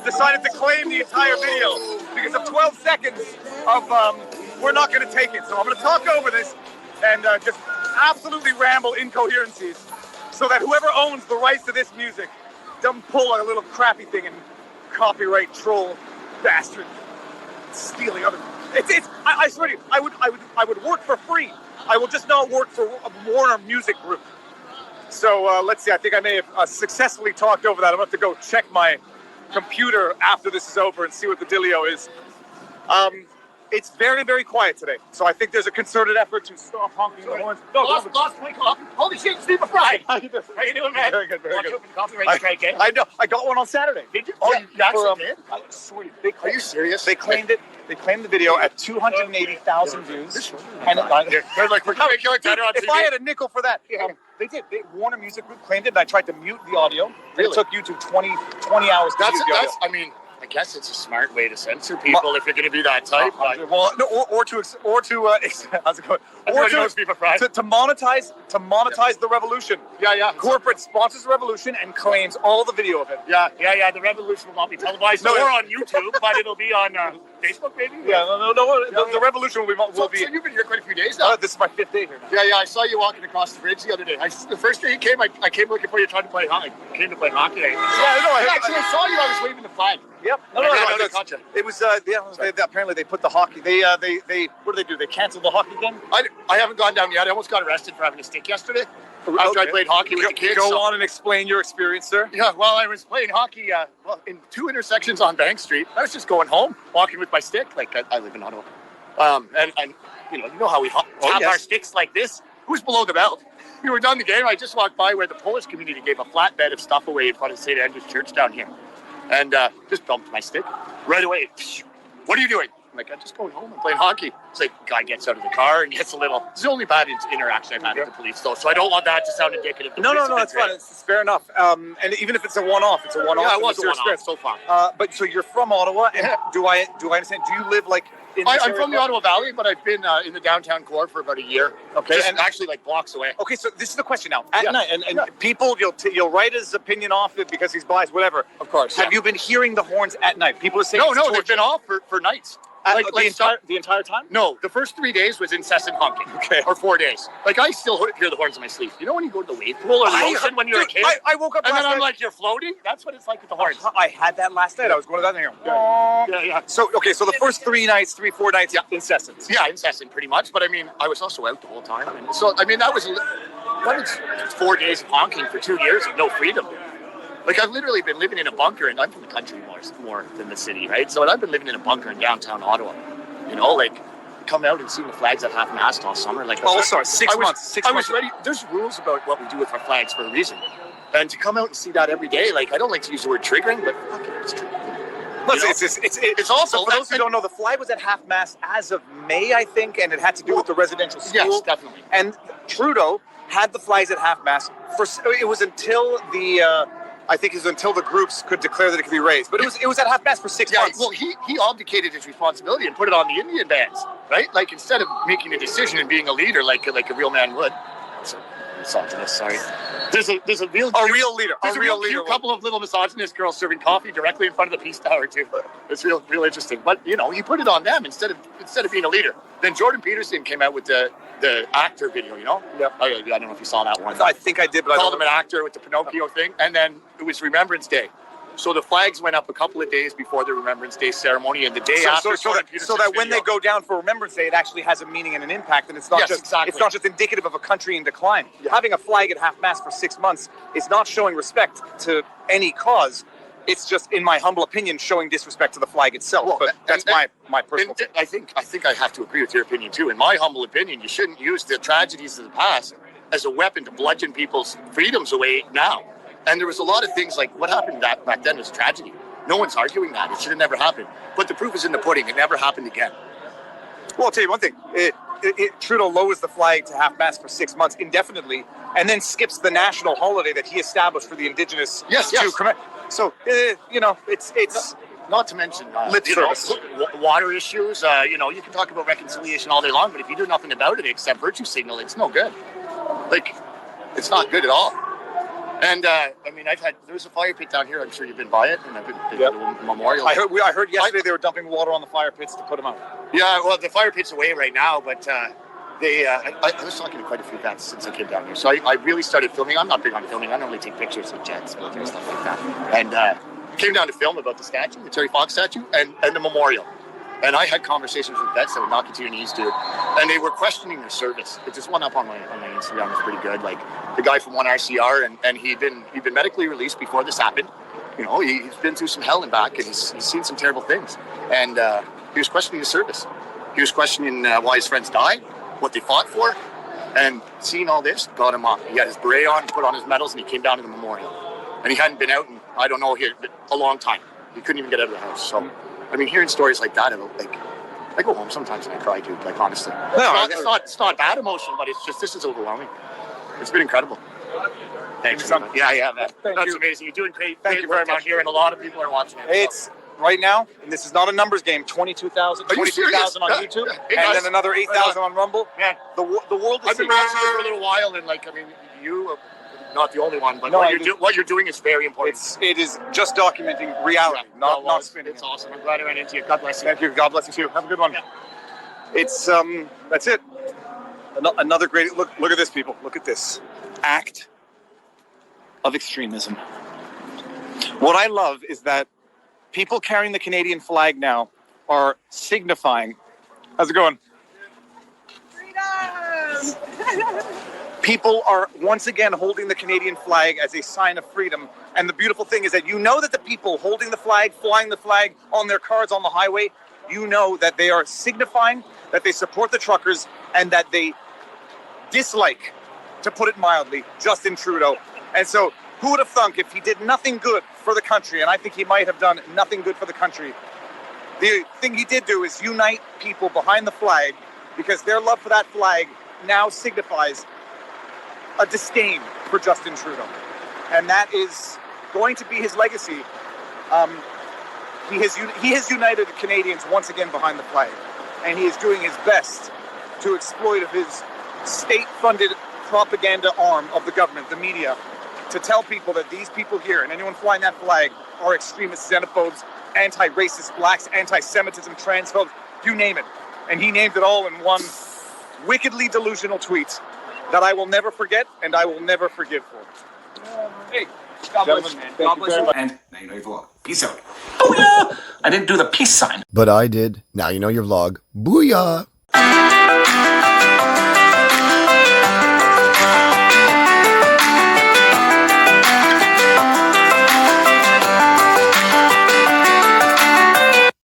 decided to claim the entire video because of 12 seconds of we're not going to take it. So I'm going to talk over this and just absolutely ramble incoherencies so that whoever owns the rights to this music doesn't pull a little crappy thing and copyright troll bastard stealing other. I swear to you, I would work for free. I will just not work for a Warner Music Group. So let's see. I think I may have successfully talked over that. I'm going to have to go check my computer after this is over and see what the dealio is. It's very, very quiet today. So I think there's a concerted effort to stop honking the horns. Lost my coffee. Holy shit, it's Viva Frei. How you doing, man? Very good, very good. Watch out for the copyright strike, eh? I know. I got one on Saturday. Did you? Oh, you actually did? I swear. Are you serious? They claimed it. They claimed the video at 280,000 views. And they're like, we're coming to kill each other on TV. If I had a nickel for that, they did. Warner Music Group claimed it, and I tried to mute the audio. Really? It took YouTube 20 hours to mute the audio. I mean, I guess it's a smart way to censor people if you're going to be that type. Well, no, or to how's it going? Or to monetize the revolution. Yeah. Corporate sponsors the revolution and claims all the video of it. Yeah. The revolution will not be televised or on YouTube, but it'll be on Facebook, maybe. No. The revolution will be. So you've been here quite a few days now. This is my 5th day here. Yeah. I saw you walking across the bridge the other day. The first day you came, I came looking for you, trying to play hockey. I came to play hockey. I saw you. I was waving the flag. Yep. No. It was. Apparently they put the hockey. They. What do? They canceled the hockey game. I haven't gone down yet. I almost got arrested for having a stick yesterday. After I played hockey with the kids. Go on and explain your experience, sir. Yeah, well, I was playing hockey in 2 intersections on Bank Street. I was just going home, walking with my stick. Like, I live in Ottawa. And you know how we tap our sticks like this? Who's below the belt? We were done the game. I just walked by where the Polish community gave a flatbed of stuff away in front of St. Andrew's Church down here. And just bumped my stick. Right away, what are you doing? I'm like, I'm just going home and playing hockey. It's like, guy gets out of the car and gets a little... It's the only bad interaction I've had with the police, though. So I don't want that to sound indicative. No, that's fine. It's fair enough. And even if it's a one-off, it's a one-off. Yeah, it was a one-off so far. But so you're from Ottawa, and do I understand? Do you live like... I'm from the Ottawa Valley, but I've been in the downtown core for about a year. Okay, and actually like blocks away. Okay, so this is the question now. At night, and people, you'll write his opinion off it because he's biased, whatever. Of course. Have you been hearing the horns at night? People are saying no, they've been off for nights. The entire time? No, the first 3 days was incessant honking. Okay. Or 4 days. Like, I still hear the horns in my sleep. You know when you go to the wave pool or the ocean when you're a kid? I woke up and last then I'm night. like, you're floating? That's what it's like with the horns. I had that last night. I was going to that thing. Yeah. So the first 4 nights, incessant. Yeah, incessant pretty much. But I mean, I was also out the whole time. And so, I mean, that was 4 days of honking for 2 years of no freedom. Like, I've literally been living in a bunker, and I'm from the country more than the city, right? So I've been living in a bunker in downtown Ottawa. You know, like, come out and see the flags at half-mast all summer. Like, 6 months. I was ready. There's rules about what we do with our flags for a reason. And to come out and see that every day, like, I don't like to use the word triggering, but fuck it, it's triggering. It's also, for those who don't know, the flag was at half-mast as of May, I think, and it had to do with the residential school. Yes, definitely. And Trudeau had the flags at half-mast. It was until the groups could declare that it could be raised. But it was at half-mast for 6 months. Well, he abdicated his responsibility and put it on the Indian bands, right? Like, instead of making a decision and being a leader like a real man would. Misogynist, sorry. There's a real leader. There's a real cute couple of little misogynist girls serving coffee directly in front of the Peace Tower too. It's real interesting. But you know, he put it on them instead of being a leader. Then Jordan Peterson came out with the actor video. You know? Yeah. I don't know if you saw that one. I think I did, but I called him an actor with the Pinocchio thing, and then it was Remembrance Day. So the flags went up a couple of days before the Remembrance Day ceremony, and the day after. So that when they go down for Remembrance Day, it actually has a meaning and an impact, and it's not it's not just indicative of a country in decline. Yeah. Having a flag at half-mast for 6 months is not showing respect to any cause. It's just, in my humble opinion, showing disrespect to the flag itself. Well, but that's my personal opinion. I think I have to agree with your opinion too. In my humble opinion, you shouldn't use the tragedies of the past as a weapon to bludgeon people's freedoms away now. And there was a lot of things like what happened back then was tragedy. No one's arguing that. It should have never happened. But the proof is in the pudding. It never happened again. Well, I'll tell you one thing. Trudeau lowers the flag to half-mast for 6 months indefinitely and then skips the national holiday that he established for the Indigenous to commemorate. So, it's... Not to mention water issues. You can talk about reconciliation all day long, but if you do nothing about it except virtue signal, it's no good. Like, it's not good at all. And I mean, there's a fire pit down here. I'm sure you've been by it, and I've been to the memorial. I heard yesterday they were dumping water on the fire pits to put them out. Yeah, well, the fire pit's away right now, but I was talking to quite a few vets since I came down here. So I really started filming. I'm not big on filming. I normally take pictures of jets, military stuff like that. And came down to film about the statue, the Terry Fox statue, and the memorial. And I had conversations with vets that would knock you to your knees, dude. And they were questioning their service. It's just one up on my Instagram. It's pretty good. Like the guy from 1RCR, and he'd been medically released before this happened. You know, he's been through some hell and back, and he's seen some terrible things. And he was questioning his service. He was questioning why his friends died, what they fought for, and seeing all this got him up. He had his beret on, put on his medals, and he came down to the memorial. And he hadn't been out in, I don't know, a long time. He couldn't even get out of the house. So, I mean, hearing stories like that, I go home sometimes and I cry, dude. Like, honestly, it's not bad emotion, but it's just, this is overwhelming. It's been incredible. Thanks. Yeah, that's amazing. You're doing great. Thank you very much here, and a lot of people are watching it. It's right now, and this is not a numbers game. 22,000 on YouTube, and then another 8,000 on Rumble. Man, the world is. I've been watching it for a little while, and like, I mean, you. Not the only one, but what you're doing is very important. It is just documenting reality, not spinning. It's awesome. I'm glad I ran into you. God bless you. Thank you. God bless you too. Have a good one. Yeah. It's that's it. Another great look at this, people. Look at this act of extremism. What I love is that people carrying the Canadian flag now are signifying. How's it going? Freedom! People are once again holding the Canadian flag as a sign of freedom. And the beautiful thing is that you know that the people holding the flag, flying the flag on their cars on the highway, you know that they are signifying that they support the truckers and that they dislike, to put it mildly, Justin Trudeau. And so who would have thunk if he did nothing good for the country, and I think he might have done nothing good for the country. The thing he did do is unite people behind the flag, because their love for that flag now signifies a disdain for Justin Trudeau. And that is going to be his legacy. He has united Canadians once again behind the flag. And he is doing his best to exploit his state-funded propaganda arm of the government, the media, to tell people that these people here and anyone flying that flag are extremists, xenophobes, anti-racist, blacks, anti-Semitism, transphobes, you name it. And he named it all in one wickedly delusional tweet that I will never forget and I will never forgive for. Hey, God bless you, man. God bless you. And now you know your vlog. Peace out. Booyah! I didn't do the peace sign. But I did. Now you know your vlog. Booyah!